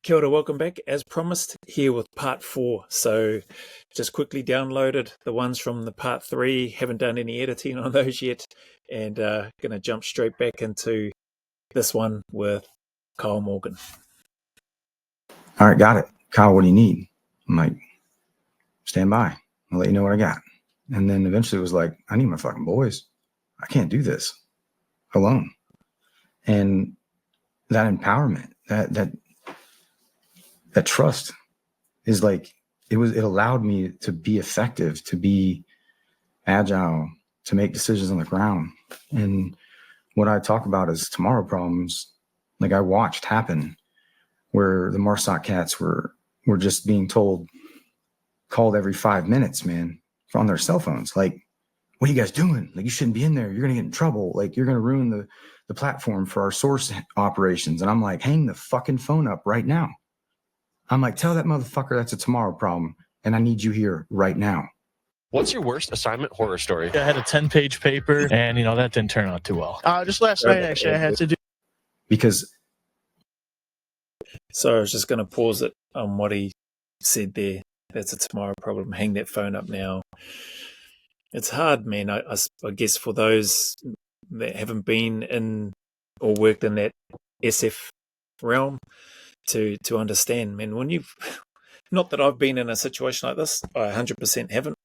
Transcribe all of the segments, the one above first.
Kia ora, welcome back. As promised, here with part 4. So just quickly downloaded the ones from the part 3. Haven't done any editing on those yet. And going to jump straight back into this one with Kyle Morgan. All right, got it. Kyle, what do you need? I'm like, stand by. I'll let you know what I got. And then eventually it was like, I need my fucking boys. I can't do this alone. And that empowerment, that trust is like, it allowed me to be effective, to be agile, to make decisions on the ground. And what I talk about is tomorrow problems, like I watched happen where the Marsoc cats were just being called every 5 minutes, man, on their cell phones. Like, what are you guys doing? Like, you shouldn't be in there. You're going to get in trouble. Like, you're going to ruin the platform for our source operations. And I'm like, hang the fucking phone up right now. I'm like, tell that motherfucker that's a tomorrow problem. And I need you here right now. What's your worst assignment horror story? I had a 10-page paper, and that didn't turn out too well. Just last night, actually, I had to do. Because. So I was just going to pause it on what he said there. That's a tomorrow problem. Hang that phone up now. It's hard, man. I guess for those that haven't been in or worked in that SF realm to understand, man, when you've, not that I've been in a situation like this, I 100% haven't,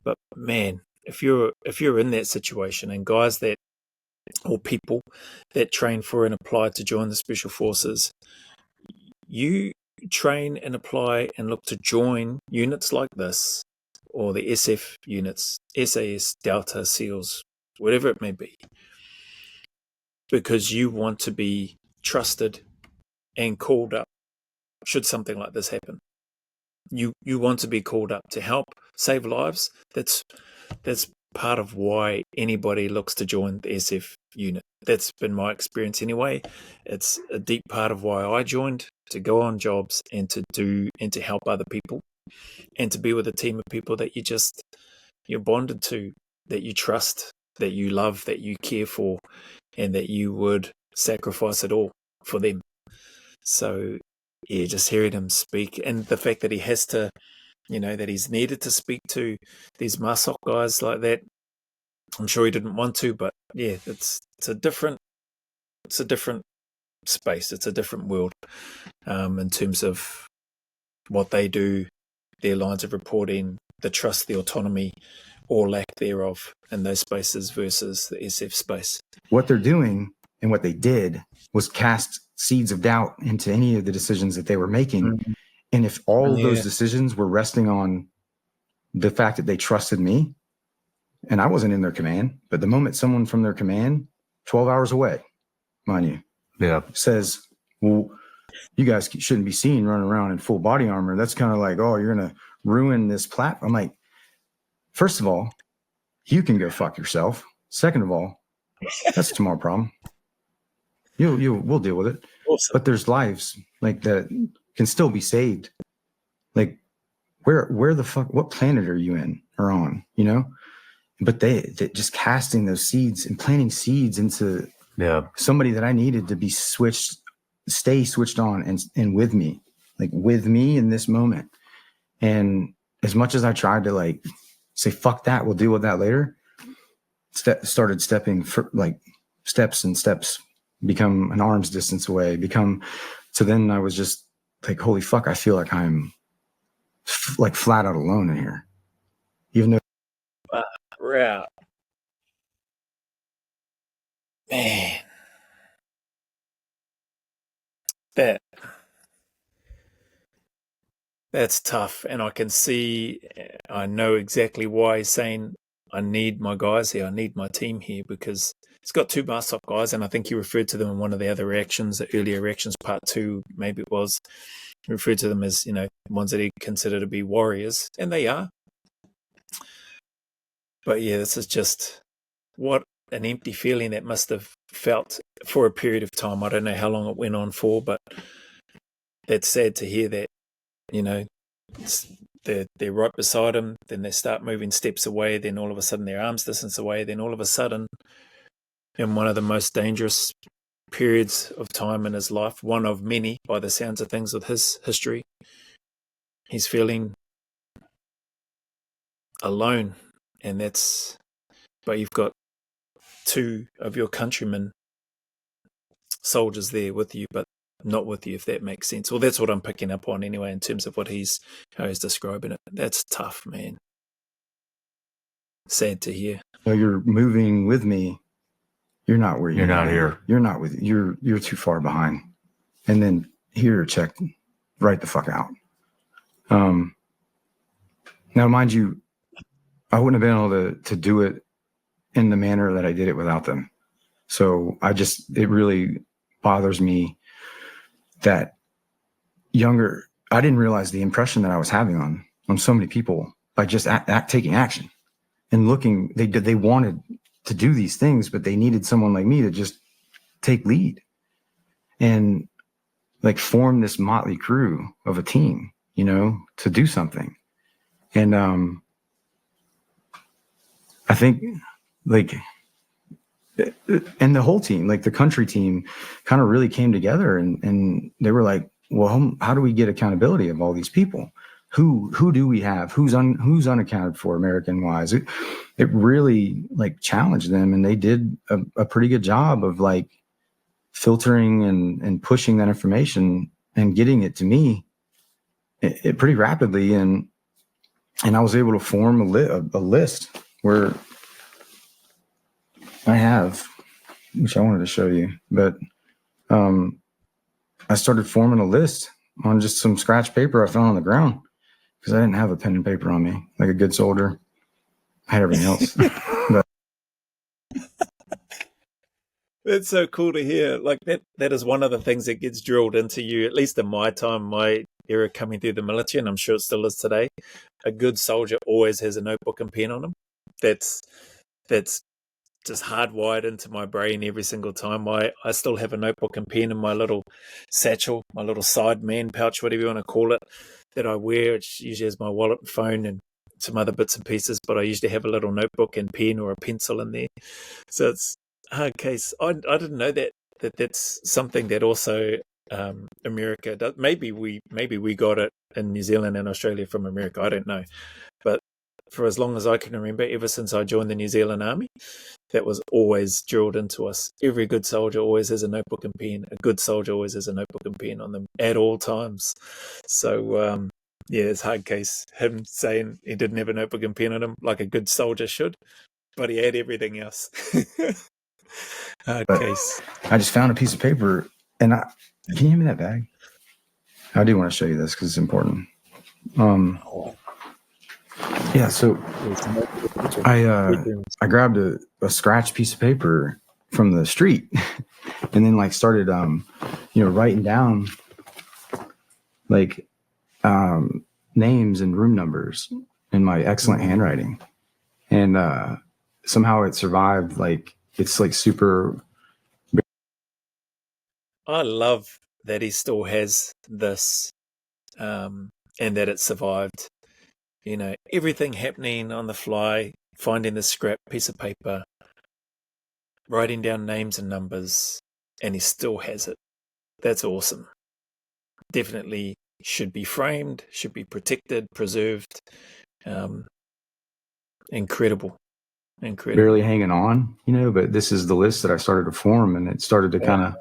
but man, if you're in that situation, and guys that, or people that train for and apply to join the Special Forces, you train and apply and look to join units like this, or the SF units, SAS, Delta, SEALs, whatever it may be, because you want to be trusted and called up should something like this happen. You want to be called up to help save lives. That's part of why anybody looks to join the SF unit. That's been my experience anyway. It's a deep part of why I joined, to go on jobs and to help other people, and to be with a team of people that you're bonded to, that you trust, that you love, that you care for, and that you would sacrifice it all for them. So yeah, just hearing him speak, and the fact that he has to, that he's needed to speak to these Marsoc guys like that. I'm sure he didn't want to, but yeah, it's a different space. It's a different world in terms of what they do, their lines of reporting, the trust, the autonomy, or lack thereof in those spaces versus the SF space. What they're doing and what they did was cast seeds of doubt into any of the decisions that they were making. Mm-hmm. And if all of those decisions were resting on the fact that they trusted me, and I wasn't in their command, but the moment someone from their command, 12 hours away, mind you, says, well, you guys shouldn't be seen running around in full body armor. That's kind of like, oh, you're going to ruin this platform. I'm like, first of all, you can go fuck yourself. Second of all, that's a tomorrow problem. We'll deal with it. Awesome. But there's lives like that can still be saved. Like, where the fuck, what planet are you in or on, But they just casting those seeds and planting seeds into somebody that I needed to be stay switched on and with me, like with me in this moment. And as much as I tried to like say, fuck that, we'll deal with that later, started stepping for like steps, become an arm's distance away, so then I was just like, holy fuck, I feel like I'm like flat out alone in here. Even though man, that's tough. And I know exactly why he's saying, I need my guys here, I need my team here, because it's got 2 Marsoc guys, and I think he referred to them in one of the other reactions, the earlier reactions, part 2, maybe it was, he referred to them as, ones that he considered to be warriors, and they are. But yeah, this is just what an empty feeling that must have felt for a period of time. I don't know how long it went on for, but that's sad to hear that, they're right beside him, then they start moving steps away, then all of a sudden they're arm's distance away, then all of a sudden in one of the most dangerous periods of time in his life, one of many by the sounds of things with his history. He's feeling alone, and but you've got 2 of your countrymen soldiers there with you, but not with you, if that makes sense. Well, that's what I'm picking up on anyway, in terms of how he's describing it. That's tough, man. Sad to hear. So you're moving with me. You're not where You're not here. You're not with you're too far behind. And then here, check right the fuck out. Now, mind you, I wouldn't have been able to do it in the manner that I did it without them. So it really bothers me that I didn't realize the impression that I was having on so many people by just taking action and looking. They wanted to do these things, but they needed someone like me to just take lead and like form this motley crew of a team, to do something. And I think and the whole team, like the country team, kind of really came together and they were like, well, how do we get accountability of all these people? Who do we have? Who's unaccounted for American wise? It really like challenged them, and they did a pretty good job of like filtering and pushing that information and getting it to me it pretty rapidly. And I was able to form a list where I have, which I wanted to show you, but I started forming a list on just some scratch paper I found on the ground because I didn't have a pen and paper on me like a good soldier. I had everything else. But It's so cool to hear. Like that is one of the things that gets drilled into you, at least in my time, my era coming through the military, and I'm sure it still is today. A good soldier always has a notebook and pen on him. That's just hardwired into my brain every single time. I still have a notebook and pen in my little satchel, my little side man pouch, whatever you want to call it, that I wear. It usually has my wallet and phone and some other bits and pieces, but I usually have a little notebook and pen or a pencil in there. So it's a hard case. I didn't know that's something that also America does. Maybe we got it in New Zealand and Australia from America. I don't know. But for as long as I can remember, ever since I joined the New Zealand Army, that was always drilled into us. Every good soldier always has a notebook and pen. A good soldier always has a notebook and pen on them at all times. So, it's a hard case. Him saying he didn't have a notebook and pen on him like a good soldier should, but he had everything else. Hard case. I just found a piece of paper, and can you hand me that bag? I do want to show you this because it's important. Yeah, so I grabbed a scratch piece of paper from the street and then like started writing down like names and room numbers in my excellent handwriting, and somehow it survived. Like it's like super. I love that he still has this and that it survived. Everything happening on the fly, finding the scrap piece of paper, writing down names and numbers, and he still has it. That's awesome. Definitely should be framed, should be protected, preserved. Incredible. Barely hanging on, but this is the list that I started to form, and it started to kind of,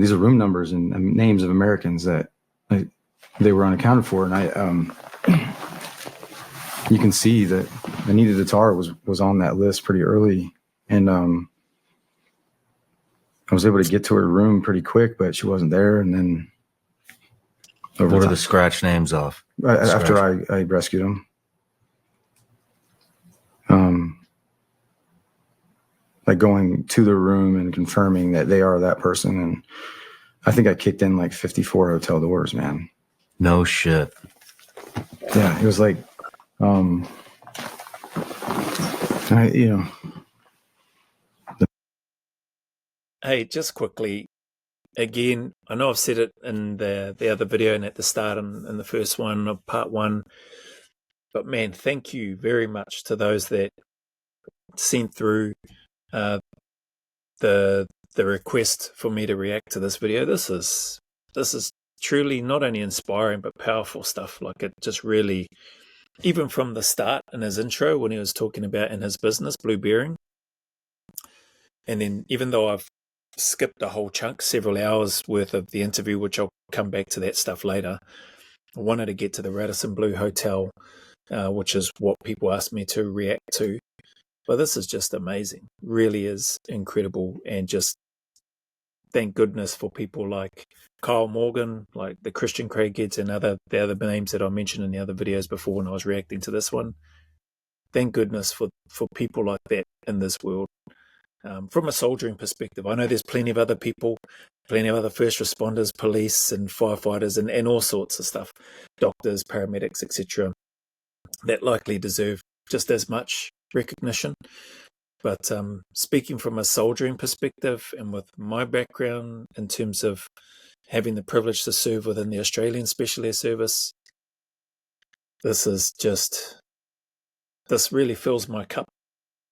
these are room numbers and names of Americans that they were unaccounted for. And you can see that Anita Tatar was on that list pretty early, and I was able to get to her room pretty quick, but she wasn't there. And then what are the scratch names of? After I rescued them, like going to the room and confirming that they are that person. And I think I kicked in like 54 hotel doors, man. No shit. Yeah, it was like, Hey, just quickly, again, I know I've said it in the other video and at the start in the first one of part 1, but man, thank you very much to those that sent through the the request for me to react to this video. This is truly not only inspiring but powerful stuff. Like, it just really, even from the start in his intro when he was talking about in his business, Blue Bearing, and then even though I've skipped a whole chunk, several hours worth of the interview, which I'll come back to that stuff later, I wanted to get to the Radisson Blu hotel, which is what people asked me to react to. But this is just amazing. Really is incredible. And just thank goodness for people like Kyle Morgan, like the Christian Craigheads, and the other names that I mentioned in the other videos before when I was reacting to this one. Thank goodness for people like that in this world. From a soldiering perspective, I know there's plenty of other people, plenty of other first responders, police and firefighters and all sorts of stuff, doctors, paramedics, etc., that likely deserve just as much recognition. But speaking from a soldiering perspective and with my background in terms of having the privilege to serve within the Australian Special Air Service, this really fills my cup,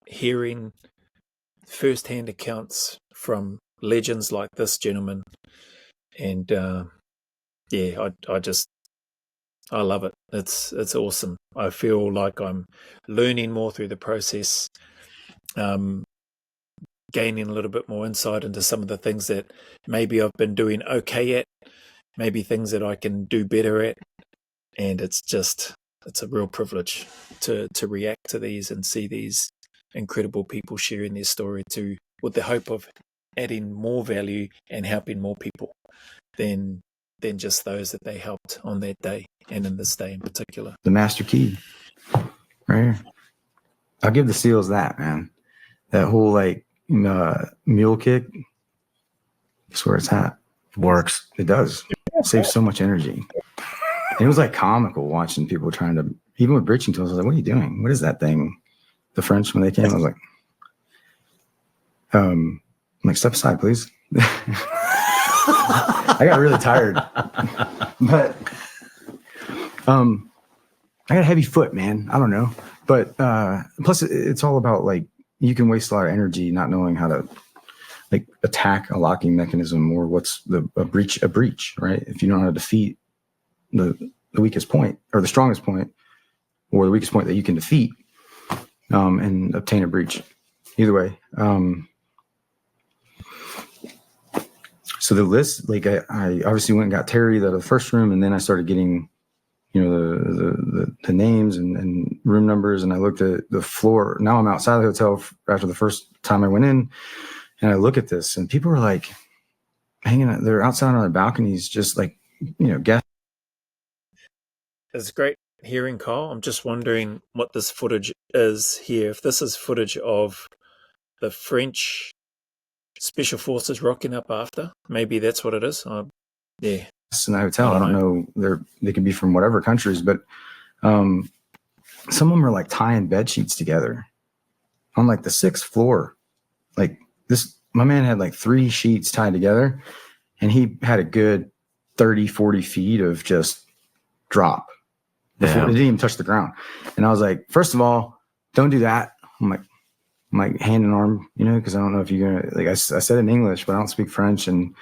hearing first-hand accounts from legends like this gentleman. And I love it. It's awesome. I feel like I'm learning more through the process, gaining a little bit more insight into some of the things that maybe I've been doing okay at, maybe things that I can do better at. And it's a real privilege to react to these and see these incredible people sharing their story with the hope of adding more value and helping more people than just those that they helped on that day and in this day in particular. The master key, right here. I'll give the SEALs that, man. That whole mule kick. That's where it's at. Works. It does. It saves so much energy. And it was like comical watching people trying to, even with breaching tools. I was like, "What are you doing? What is that thing?" The French, when they came, I was like, I'm like, "Step aside, please." I got really tired, but I got a heavy foot, man. I don't know, but plus it's all about, like, you can waste a lot of energy not knowing how to, like, attack a locking mechanism, or what's a breach, right? If you don't know how to defeat the weakest point or the strongest point, or the weakest point that you can defeat, and obtain a breach. Either way. So the list, like, I obviously went and got Terry out of the first room, and then I started getting, the names and room numbers, and I looked at the floor. Now I'm outside the hotel after the first time I went in, and I look at this, and people are like hanging out. They're outside on the balconies, just like, guests. It's great hearing, Kyle. I'm just wondering what this footage is here. If this is footage of the French Special Forces rocking up after, maybe that's what it is. Yeah. In the hotel, I don't know. They could be from whatever countries, but some of them are like tying bed sheets together on, like, the 6th floor. Like, this, my man had like 3 sheets tied together, and he had a good 30-40 feet of just drop before it didn't even touch the ground. And I was like, first of all, don't do that. I'm like hand and arm, because I don't know if you're gonna, like, I said in English, but I don't speak French, and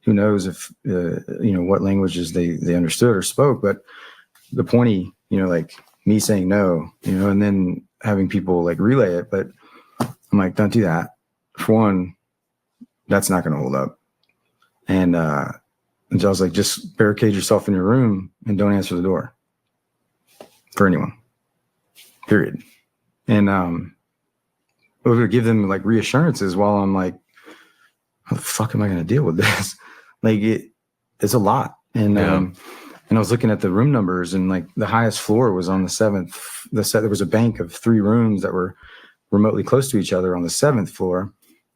who knows if what languages they understood or spoke. But the pointy, like me saying no, and then having people like relay it. But I'm like, don't do that. For one, that's not going to hold up. And I was like, just barricade yourself in your room and don't answer the door for anyone, period. And we would give them, like, reassurances while I'm like, how the fuck am I going to deal with this? Like, it's a lot. And and I was looking at the room numbers, and, like, the highest floor was on the 7th. There was a bank of 3 rooms that were remotely close to each other on the 7th floor.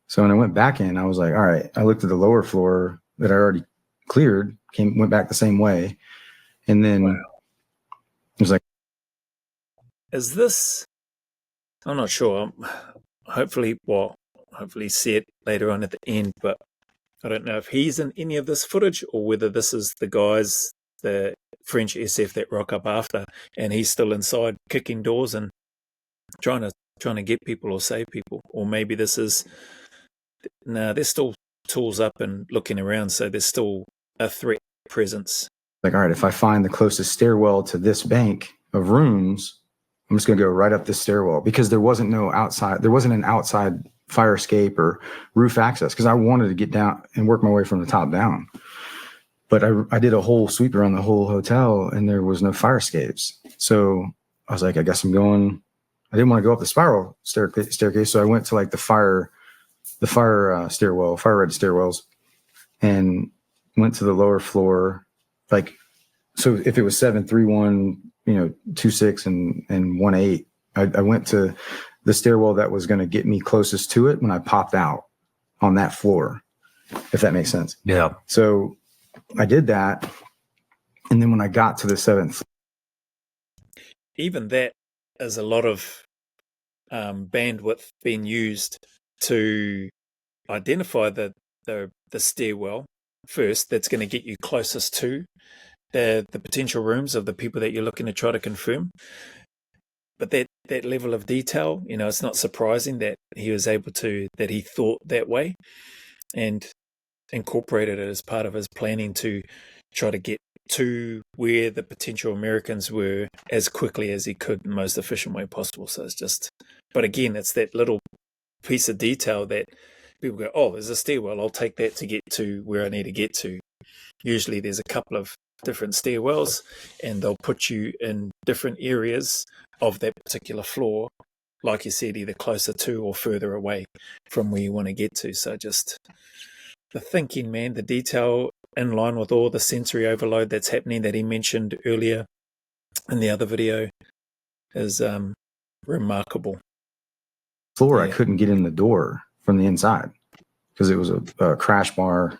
So when I went back in, I was like, all right. I looked at the lower floor that I already cleared, went back the same way, and then it was like, is this? I'm not sure. Hopefully see it later on at the end, but I don't know if he's in any of this footage or whether this is the guys, the French SF that rock up after, and he's still inside kicking doors and trying to get people or save people. Or maybe this is, they're still tools up and looking around. So there's still a threat presence. Like, all right, if I find the closest stairwell to this bank of rooms, I'm just going to go right up this stairwell, because there wasn't an outside fire escape or roof access, because I wanted to get down and work my way from the top down. But I did a whole sweep around the whole hotel, and there was no fire escapes. So I was like, I guess I didn't want to go up the spiral staircase. So I went to like the fire stairwell, fire rated stairwells, and went to the lower floor. Like, so if it was 731, 26 and 18, I went to the stairwell that was going to get me closest to it when I popped out on that floor, if that makes sense. Yeah. So I did that. And then when I got to the 7th, even that is a lot of bandwidth being used to identify the stairwell first that's going to get you closest to the potential rooms of the people that you're looking to try to confirm. But that level of detail, it's not surprising that he thought that way and incorporated it as part of his planning to try to get to where the potential Americans were as quickly as he could in the most efficient way possible. So but again, it's that little piece of detail that people go, oh, there's a stairwell, I'll take that to get to where I need to get to. Usually there's a couple of different stairwells, and they'll put you in different areas of that particular floor, like you said, either closer to or further away from where you want to get to. So just the thinking, man, the detail in line with all the sensory overload that's happening that he mentioned earlier in the other video is remarkable. I couldn't get in the door from the inside because it was a crash bar,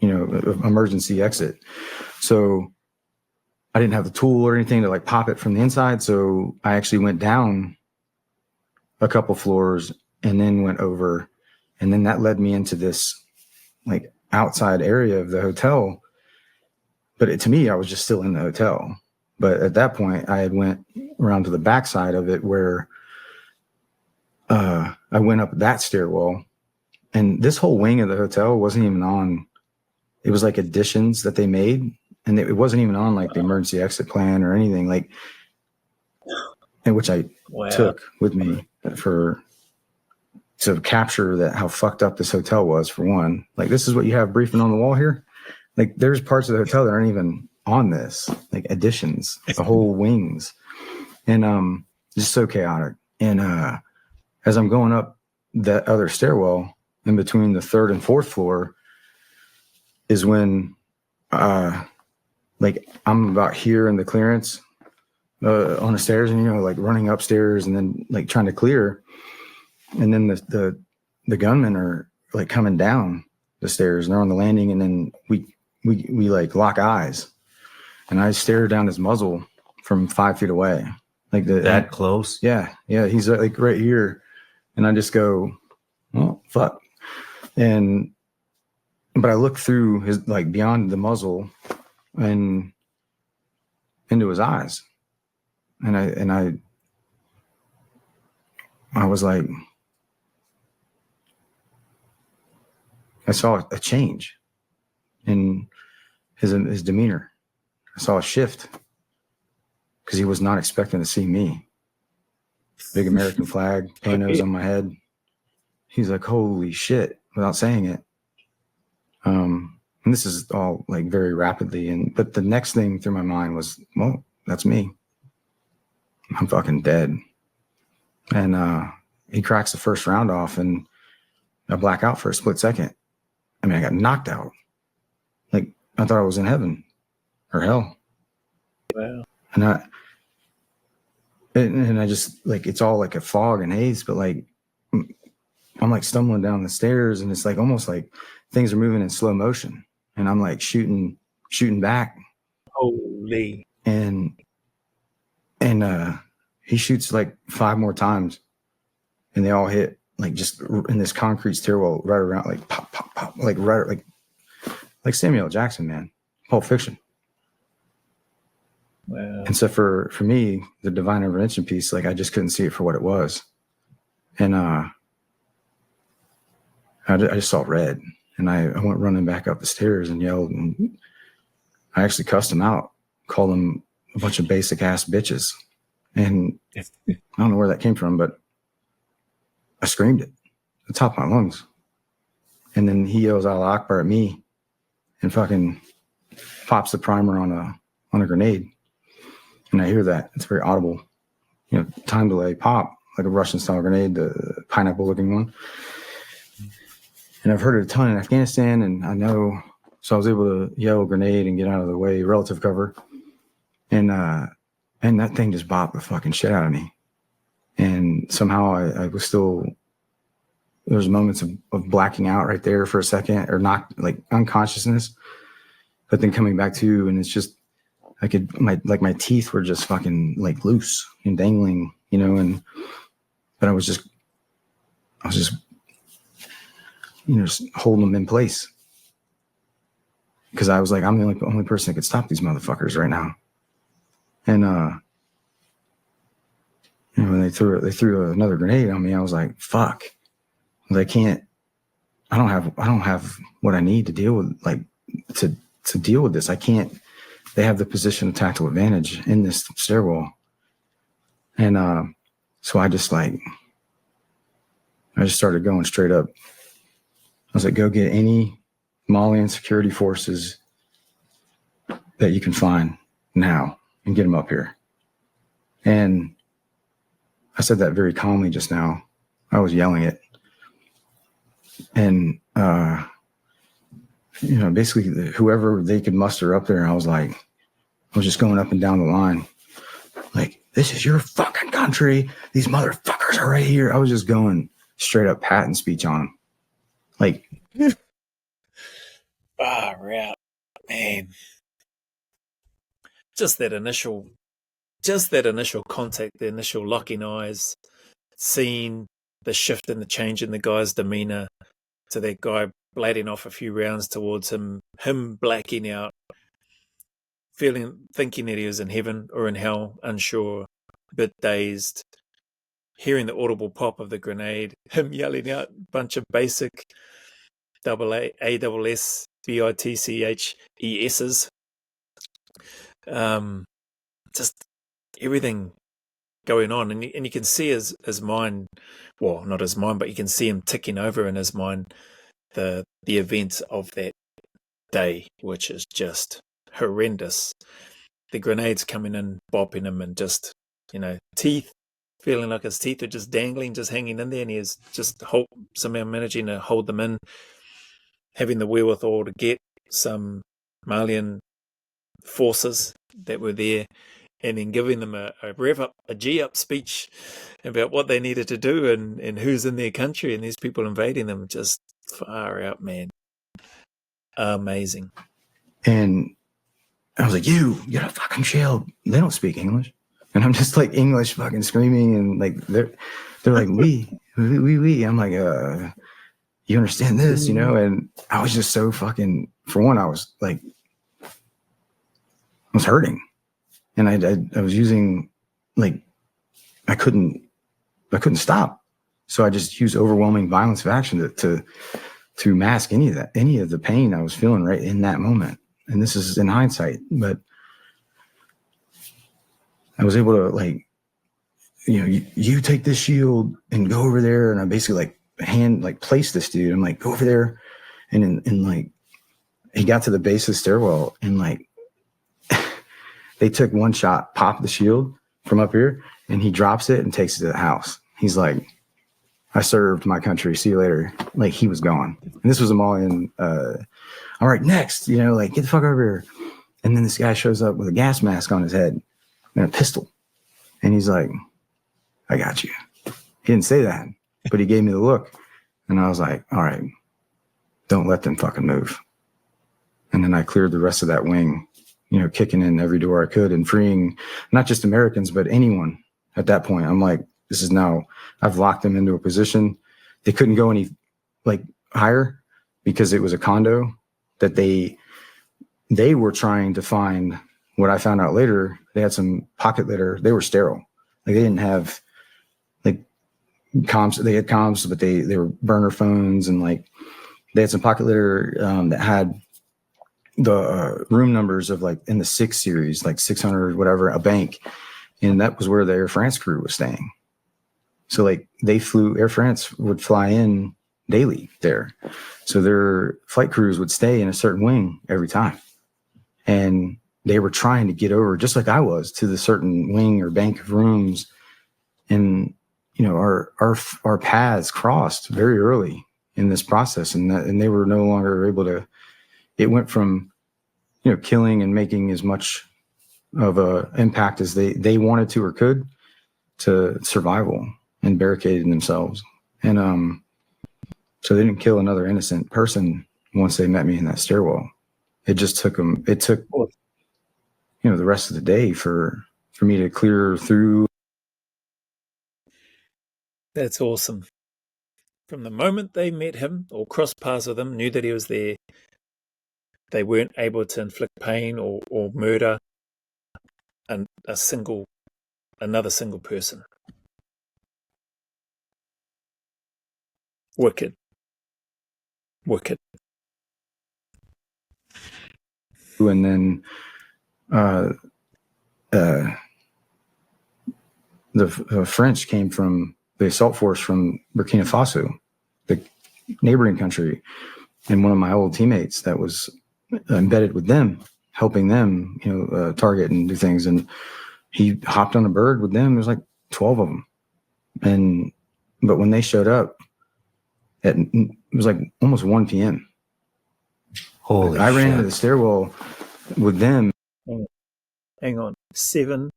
emergency exit. So I didn't have the tool or anything to like pop it from the inside. So I actually went down a couple floors and then went over, and then that led me into this like outside area of the hotel. But to me, I was just still in the hotel. But at that point, I had went around to the backside of it where I went up that stairwell, and this whole wing of the hotel wasn't even on. It was like additions that they made, and it wasn't even on like the emergency exit plan or anything, like, and which I took with me to capture that how fucked up this hotel was. For one, like, this is what you have briefing on the wall here. Like, there's parts of the hotel that aren't even on this, like additions, the whole wings, and just so chaotic. And as I'm going up that other stairwell in between the 3rd and 4th floor is when like I'm about here in the clearance on the stairs, and like running upstairs and then like trying to clear, and then the gunmen are like coming down the stairs and they're on the landing, and then we like lock eyes, and I stare down his muzzle from 5 feet away, like that close. Yeah, he's like right here. And I just go, oh, fuck. But I look through his, like, beyond the muzzle and into his eyes. And I was like, I saw a change in his demeanor. I saw a shift because he was not expecting to see me. Big American flag, panos on my head. He's like, holy shit, without saying it. And this is all like very rapidly. But the next thing through my mind was, well, that's me. I'm fucking dead. And he cracks the first round off, and I black out for a split second. I mean, I got knocked out. Like, I thought I was in heaven or hell. Wow. And I just, like, it's all like a fog and haze, but like, I'm like stumbling down the stairs, and it's like almost like things are moving in slow motion, and I'm like shooting back. Holy. And he shoots like 5 more times, and they all hit like just in this concrete stairwell right around, like pop, pop, pop, like right, like Samuel L. Jackson, man, Pulp Fiction. Wow. And so for me, the divine intervention piece, like, I just couldn't see it for what it was. And I just saw red. And I went running back up the stairs and yelled, and I actually cussed them out, called them a bunch of basic ass bitches. And I don't know where that came from, but I screamed it at the top of my lungs. And then he yells Allah Akbar at me and fucking pops the primer on a grenade. And I hear that. It's very audible. Time delay, pop, like a Russian style grenade, the pineapple looking one. And I've heard it a ton in Afghanistan, and I know, so I was able to yell grenade and get out of the way, relative cover. And that thing just bopped the fucking shit out of me. And somehow I was still, there was moments of blacking out right there for a second, or knocked, like unconsciousness, but then coming back to, and it's just, my teeth were just fucking like loose and dangling, but I was just just holding them in place. Because I was like, I'm the only person that could stop these motherfuckers right now. And when they threw another grenade on me, I was like, fuck. I don't have what I need to deal with, like to deal with this. I can't. They have the position of tactical advantage in this stairwell. And so I just started going straight up. I was like, go get any Malian security forces that you can find now and get them up here. And I said that very calmly just now. I was yelling it. And, basically whoever they could muster up there, I was just going up and down the line. Like, this is your fucking country. These motherfuckers are right here. I was just going straight up patent speech on them. Like, right, man. Just that initial contact, the initial locking eyes, seeing the shift and the change in the guy's demeanor to that guy blading off a few rounds towards him blacking out, thinking that he was in heaven or in hell, unsure, a bit dazed, hearing the audible pop of the grenade, him yelling out a bunch of basic ASSBITCHESs. Just everything going on, and you can see his mind, well, not his mind, but you can see him ticking over in his mind the events of that day, which is just horrendous. The grenades coming in, bopping him, and just, teeth, feeling like his teeth are just dangling, just hanging in there, and he is just somehow managing to hold them in, having the wherewithal to get some Malian forces that were there, and then giving them a rev up, a G up speech about what they needed to do and who's in their country and these people invading them. Just far out, man. Amazing. And I was like, you get a fucking shield. They don't speak English. And I'm just like English fucking screaming, and like they're like, we. I'm like, you understand this, And I was just so fucking, for one, I was hurting. And I was using, like, I couldn't stop. So I just used overwhelming violence of action to mask any of the pain I was feeling right in that moment. And this is in hindsight, but I was able to, you take this shield and go over there. And I basically place this dude. I'm like, go over there. And he got to the base of the stairwell, and they took one shot, popped the shield from up here, and he drops it and takes it to the house. He's like, I served my country. See you later. Like, he was gone. And this was a Malian, all right, next, get the fuck over here. And then this guy shows up with a gas mask on his head and a pistol. And he's like, I got you. He didn't say that, but he gave me the look. And I was like, all right, don't let them fucking move. And then I cleared the rest of that wing, kicking in every door I could and freeing not just Americans, but anyone at that point. I'm like, this is now, I've locked them into a position. They couldn't go any higher because it was a condo that they were trying to find. What I found out later, they had some pocket litter. They were sterile. They didn't have comms. They had comms, but they were burner phones and they had some pocket litter that had the room numbers of like in the 6 series, like 600, whatever, a bank. And that was where the Air France crew was staying. So like Air France would fly in daily there. So their flight crews would stay in a certain wing every time. And they were trying to get over, just like I was, to the certain wing or bank of rooms. And, you know, our paths crossed very early in this process. And they were no longer able to, it went from, you know, killing and making as much of a impact as they wanted to or could, to survival and barricading themselves. And so they didn't kill another innocent person once they met me in that stairwell. It just took them, it took, you know, the rest of the day for me to clear through. That's awesome. From the moment they met him or crossed paths with him, knew that he was there, they weren't able to inflict pain or murder another single person. Wicked. And then the French came from the assault force from Burkina Faso, the neighboring country, and one of my old teammates that was embedded with them, helping them, you know, target and do things. And he hopped on a bird with them. There's like 12 of them. But when they showed up, it was like almost 1 p.m. Holy I ran shit. into the stairwell with them. Hang on. 10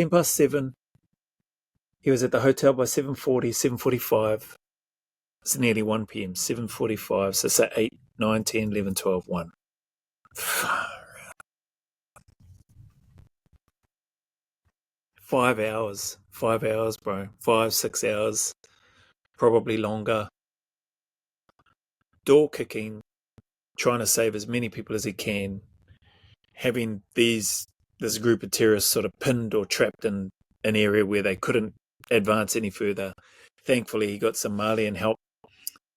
past 7. He was at the hotel by 7:40, 7:45. It's nearly 1 p.m. 7:45. So it's at 8, 9, 10, 11, 12, 1. 5 hours. 5 hours, bro. 5, 6 hours. Probably longer. Door kicking, trying to save as many people as he can, having this group of terrorists sort of pinned or trapped in an area where they couldn't advance any further. Thankfully, he got some Malian help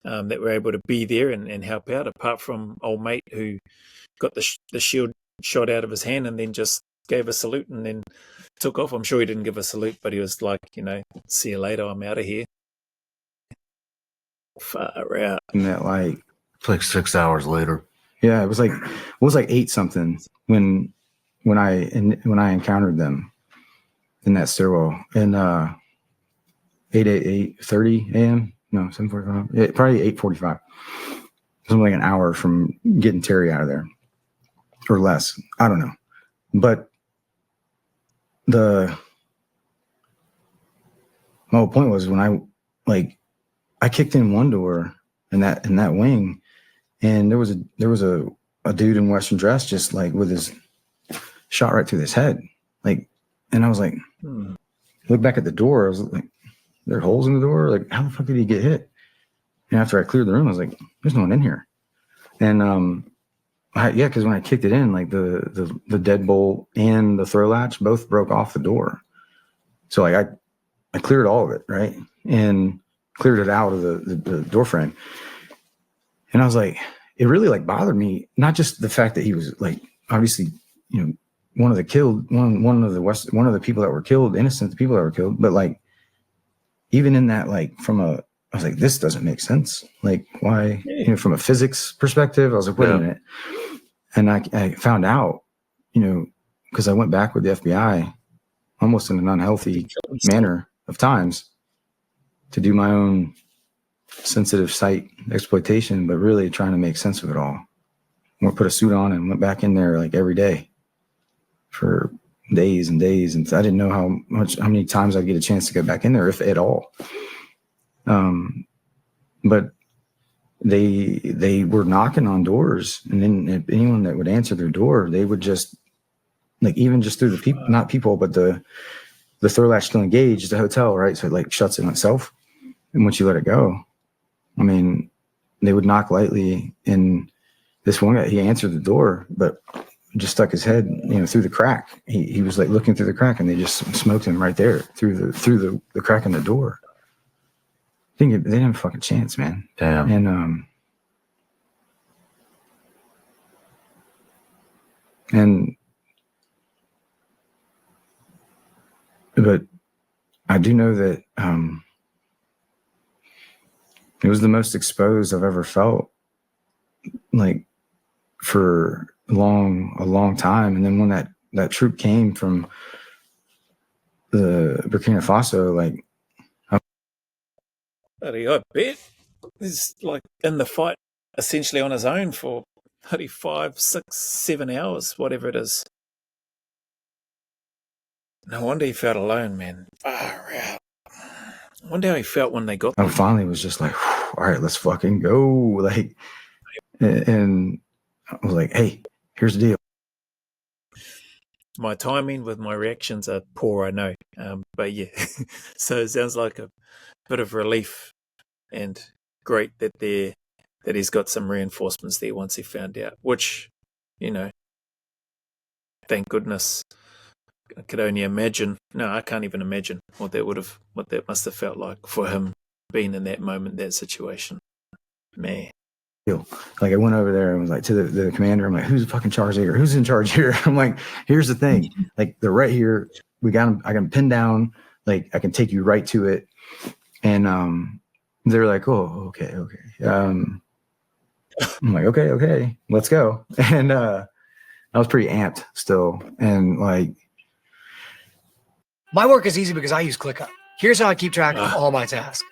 that were able to be there and help out, apart from old mate who got the shield shot out of his hand and then just gave a salute and then took off. I'm sure he didn't give a salute, but he was like, you know, see you later, I'm out of here. Far out. And that like, It's like 6 hours later. yeah, it was like 8 something when I encountered them in that stairwell. And 8:30 a.m. No, 7:45. Probably 8:45. Something like an hour from getting Terry out of there, or less. I don't know. But my whole point was when I kicked in one door in that wing, and there was a dude in Western dress just like with his shot right through his head. Like, and I was like, look back at the door. I was like, there are holes in the door. Like, how the fuck did he get hit? And after I cleared the room, I was like, there's no one in here. And because when I kicked it in, like the deadbolt and the throw latch both broke off the door. So like I cleared all of it, right, and cleared it out of the door frame. And I was like, it really like bothered me, not just the fact that he was like obviously, you know, one of the people that were killed, innocent people that were killed, but like even in that, like I was like, this doesn't make sense. Like, why? You know, from a physics perspective, I was like, wait a minute. And I found out, you know, because I went back with the FBI almost in an unhealthy manner of times to do my own sensitive site exploitation, but really trying to make sense of it all. I put a suit on and went back in there like every day for days and days. And I didn't know how many times I'd get a chance to go back in there, if at all. But they were knocking on doors, and then if anyone that would answer their door, they would just like, even just through the people, not people, but the throw latch still engaged, the hotel, right? So it like shuts in itself. And once you let it go, I mean, they would knock lightly, and this one guy, he answered the door, but just stuck his head, you know, through the crack. He was like looking through the crack, and they just smoked him right there through the crack in the door. They didn't have a fucking chance, man. Damn. And But I do know that it was the most exposed I've ever felt, like, for a long time. And then when that troop came from the Burkina Faso, like, I bet he's like in the fight essentially on his own for 5, 6, 7 hours, whatever it is. No wonder he felt alone, man. Far out. I wonder how he felt when they got I there. finally was just like, all right, let's fucking go. Like, and I was like, hey, here's the deal. My timing with my reactions are poor, I know. But yeah, so it sounds like a bit of relief and great that he's got some reinforcements there once he found out, which, thank goodness. I could only imagine. No, I can't even imagine what that must have felt like for him being in that moment, that situation. Man. Like, I went over there and was like to the commander, I'm like, who's in fucking charge here? Who's in charge here? I'm like, here's the thing. Like, they're right here. We got them. I got them pinned down. Like, I can take you right to it. And they're like, oh, okay. I'm like, okay, let's go. And I was pretty amped still. And like, my work is easy because I use ClickUp. Here's how I keep track of all my tasks.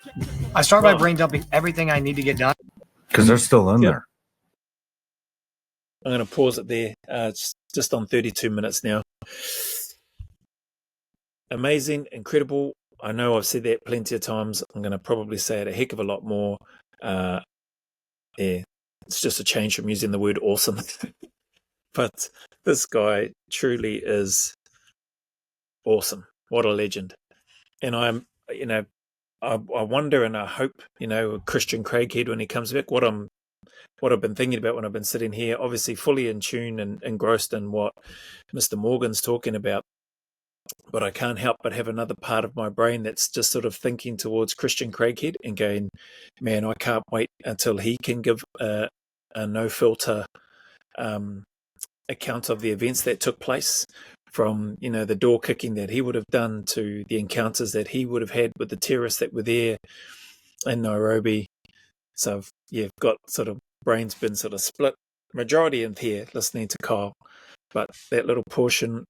I start by brain dumping everything I need to get done. Because they're still in there. I'm going to pause it there. It's just on 32 minutes now. Amazing, incredible. I know I've said that plenty of times. I'm going to probably say it a heck of a lot more. Yeah, it's just a change from using the word awesome. But this guy truly is awesome. What a legend. And I wonder and I hope, Christian Craighead, when he comes back, what I've been thinking about when I've been sitting here, obviously fully in tune and engrossed in what Mr. Morgan's talking about. But I can't help but have another part of my brain that's just sort of thinking towards Christian Craighead and going, man, I can't wait until he can give a no-filter account of the events that took place, from, the door kicking that he would have done to the encounters that he would have had with the terrorists that were there in Nairobi. So I've got sort of brain's been sort of split, majority in here listening to Kyle, but that little portion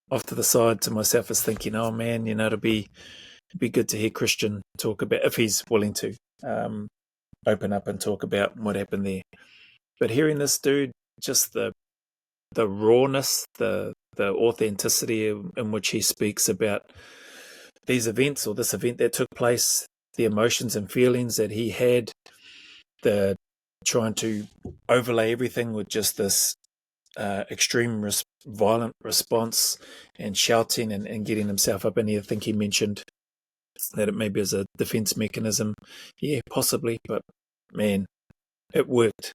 off to the side to myself is thinking, oh man, it'd be good to hear Christian talk about, if he's willing to open up and talk about what happened there. But hearing this dude, just the rawness, the authenticity in which he speaks about these events, or this event that took place, the emotions and feelings that he had, the trying to overlay everything with just this extreme violent response and shouting and getting himself up in here. I think he mentioned that it maybe is a defense mechanism. Yeah, possibly, but man, it worked.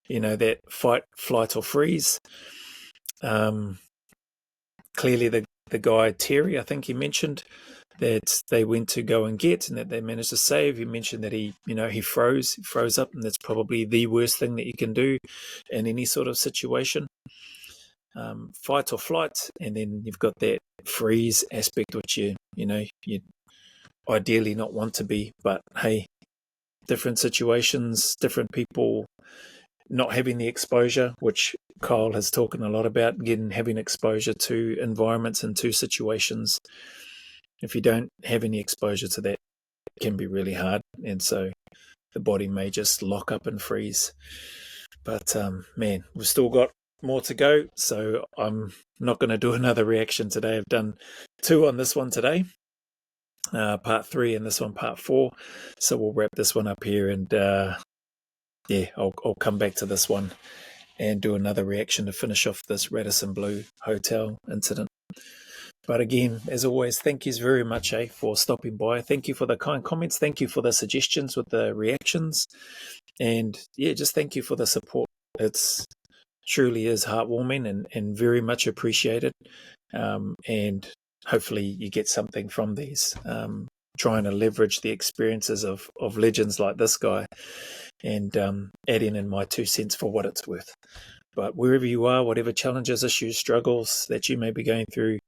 That fight, flight, or freeze. Clearly the guy, Terry, I think he mentioned that they went to go and get and that they managed to save. He mentioned that he froze up, and that's probably the worst thing that you can do in any sort of situation. Fight or flight, and then you've got that freeze aspect, which you ideally not want to be, but hey, different situations, different people not having the exposure, which Kyle has talked a lot about, having exposure to environments and to situations. If you don't have any exposure to that, it can be really hard, and so the body may just lock up and freeze. But man, we've still got more to go, so I'm not going to do another reaction today. I've done 2 on this one today, part 3, and this one part 4. So we'll wrap this one up here, and I'll come back to this one and do another reaction to finish off this Radisson Blu hotel incident. But again, as always, thank you very much for stopping by. Thank you for the kind comments. Thank you for the suggestions with the reactions. And just thank you for the support. It's truly is heartwarming and very much appreciated. And hopefully you get something from these. Trying to leverage the experiences of legends like this guy, and adding in my 2 cents for what it's worth. But wherever you are, whatever challenges, issues, struggles that you may be going through,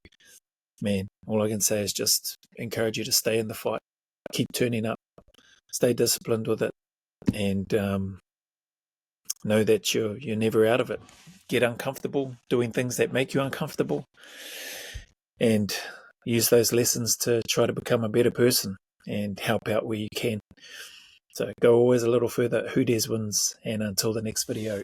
man, all I can say is just encourage you to stay in the fight, keep turning up, stay disciplined with it, and know that you're never out of it. Get uncomfortable doing things that make you uncomfortable, and use those lessons to try to become a better person and help out where you can. So go always a little further. Who dares wins, and until the next video.